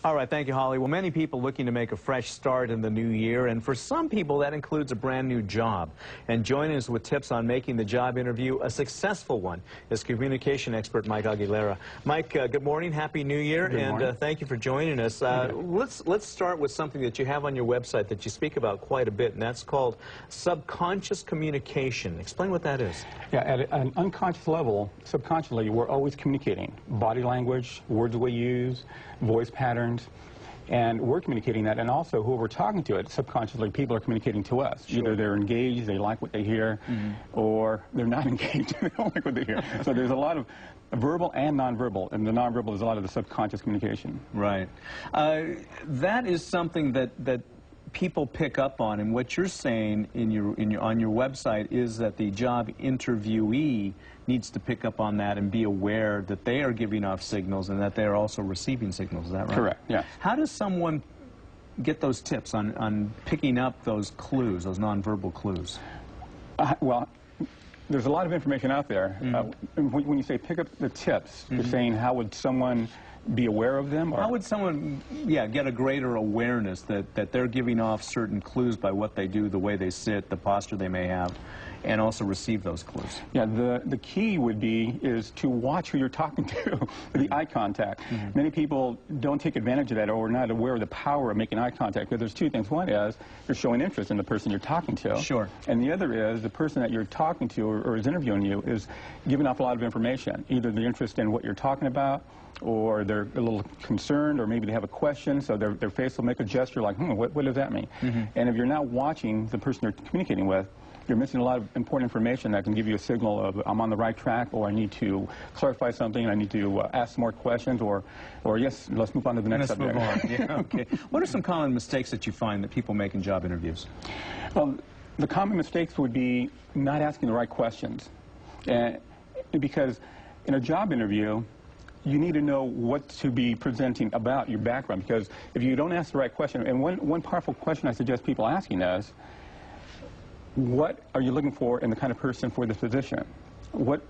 All right, thank you, Holly. Well, many people looking to make a fresh start in the new year, and for some people that includes a brand new job. And joining us with tips on making the job interview a successful one is communication expert Mike Aguilera. Mike, good morning, Happy New Year, and thank you for joining us. Let's start with something that you have on your website that you speak about quite a bit, and that's called subconscious communication. Explain what that is. Yeah, at an unconscious level, subconsciously, we're always communicating. Body language, words we use, voice patterns, and we're communicating that, and also who we're talking to, it subconsciously, people are communicating to us. Sure. Either they're engaged, they like what they hear, or they're not engaged, they don't like what they hear. So there's a lot of verbal and nonverbal, and the nonverbal is a lot of the subconscious communication. Right. That is something that people pick up on, and what you're saying on your website is that the job interviewee needs to pick up on that and be aware that they are giving off signals and that they are also receiving signals. Is that right? Correct, yeah. How does someone get those tips on picking up those clues, those nonverbal clues? Well, there's a lot of information out there. When you say pick up the tips, you're saying how would someone be aware of them? Or? How would someone, get a greater awareness that they're giving off certain clues by what they do, the way they sit, the posture they may have, and also receive those clues? Yeah, the key would be is to watch who you're talking to, the eye contact. Many people don't take advantage of that or are not aware of the power of making eye contact, because there's two things. One is you're showing interest in the person you're talking to. Sure. And the other is the person that you're talking to or is interviewing you is giving off a lot of information, either the interest in what you're talking about, or they're a little concerned, or maybe they have a question, so their face will make a gesture like, what does that mean? And if you're not watching the person you're communicating with, you're missing a lot of important information that can give you a signal of I'm on the right track, or I need to clarify something, I need to ask more questions, or yes, let's move on to the next subject. Let's move on. Yeah, okay. What are some common mistakes that you find that people make in job interviews? Well, the common mistakes would be not asking the right questions. Because in a job interview, you need to know what to be presenting about your background, because if you don't ask the right question, and one powerful question I suggest people asking is, what are you looking for in the kind of person for this position? What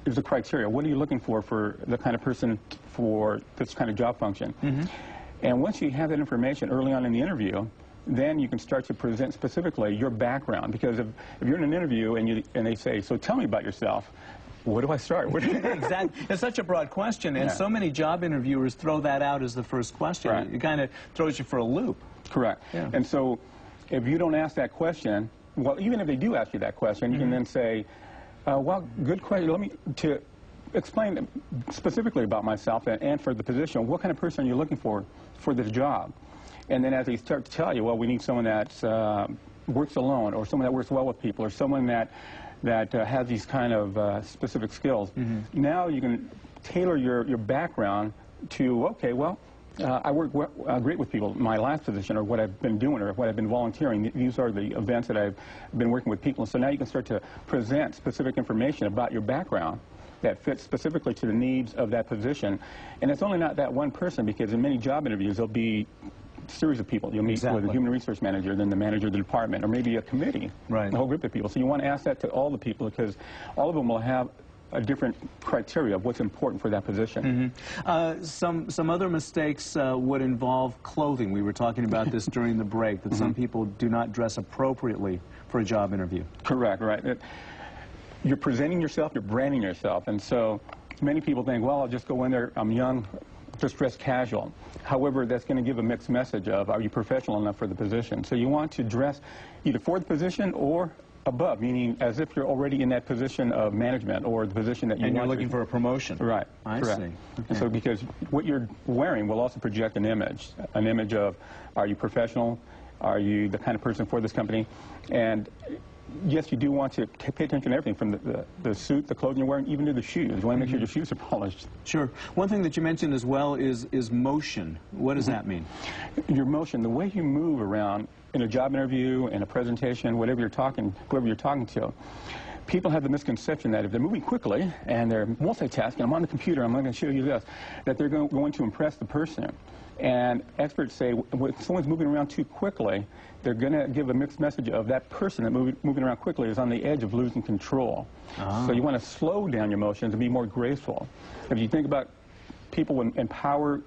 is the criteria? What are you looking for the kind of person for this kind of job function? And once you have that information early on in the interview, then you can start to present specifically your background, because if you're in an interview and they say, so tell me about yourself, where do I start? Exactly. It's such a broad question, and so many job interviewers throw that out as the first question. Right. It kind of throws you for a loop. Correct. Yeah. And so if you don't ask that question, well, even if they do ask you that question, you can then say, well, good question. Let me explain specifically about myself and for the position. What kind of person are you looking for this job? And then as they start to tell you, well, we need someone that works alone, or someone that works well with people, or someone that has these kind of specific skills. Now you can tailor your background to, okay, well, I work great with people. My last position, or what I've been doing, or what I've been volunteering, these are the events that I've been working with people. So now you can start to present specific information about your background that fits specifically to the needs of that position. And it's only not that one person, because in many job interviews, there'll be series of people. You'll meet with a human resource manager, then the manager of the department, or maybe a committee, a whole group of people. So you want to ask that to all the people, because all of them will have a different criteria of what's important for that position. Some other mistakes would involve clothing. We were talking about this during the break, that some people do not dress appropriately for a job interview. Correct, right. You're presenting yourself, you're branding yourself, and so many people think, well, I'll just go in there, I'm young, just dress casual. However, that's going to give a mixed message of, are you professional enough for the position? So you want to dress either for the position or above, meaning as if you're already in that position of management, or the position that you want. And you're looking for a promotion. Right. I see. Okay. And so because what you're wearing will also project an image of, are you professional? Are you the kind of person for this company? And yes, you do want to pay attention to everything, from the suit, the clothing you're wearing, even to the shoes. You want to make sure your shoes are polished. Sure. One thing that you mentioned as well is motion. What does that mean? Your motion, the way you move around in a job interview, in a presentation, whoever you're talking to, people have the misconception that if they're moving quickly and they're multitasking, I'm on the computer, I'm going to show you this, that they're going to impress the person. And experts say when someone's moving around too quickly, they're going to give a mixed message of that person that moving around quickly is on the edge of losing control. So you want to slow down your motions and be more graceful. If you think about people in power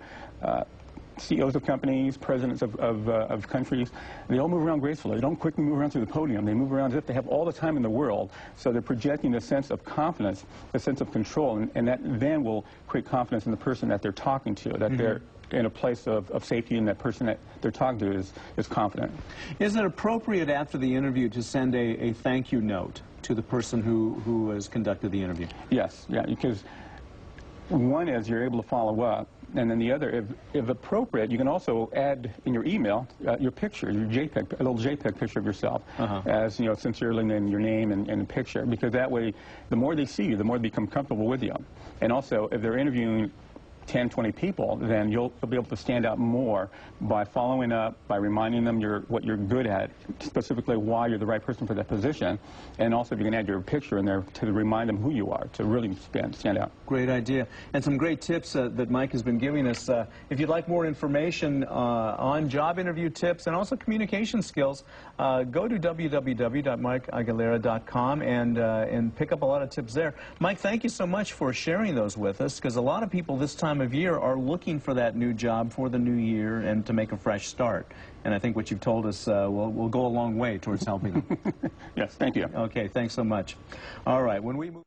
CEOs of companies, presidents of countries, they all move around gracefully. They don't quickly move around to the podium. They move around as if they have all the time in the world. So they're projecting a sense of confidence, a sense of control, and that then will create confidence in the person that they're talking to, that they're in a place of safety, and that person that they're talking to is confident. Is it appropriate after the interview to send a thank you note to the person who has conducted the interview? Yes, yeah, because one is you're able to follow up, and then the other, if appropriate, you can also add in your email your picture, your JPEG, a little JPEG picture of yourself, as you know, sincerely in your name and a picture, because that way, the more they see you, the more they become comfortable with you. And also, if they're interviewing 10, 20 people, then you'll be able to stand out more by following up, by reminding them what you're good at, specifically why you're the right person for that position, and also if you can add your picture in there to remind them who you are, to really stand out. Great idea. And some great tips that Mike has been giving us. If you'd like more information on job interview tips and also communication skills, go to www.mikeaguilera.com and pick up a lot of tips there. Mike, thank you so much for sharing those with us, because a lot of people this time of year are looking for that new job for the new year and to make a fresh start. And I think what you've told us will go a long way towards helping them. Yes, thank you. Okay, thanks so much. All right, when we move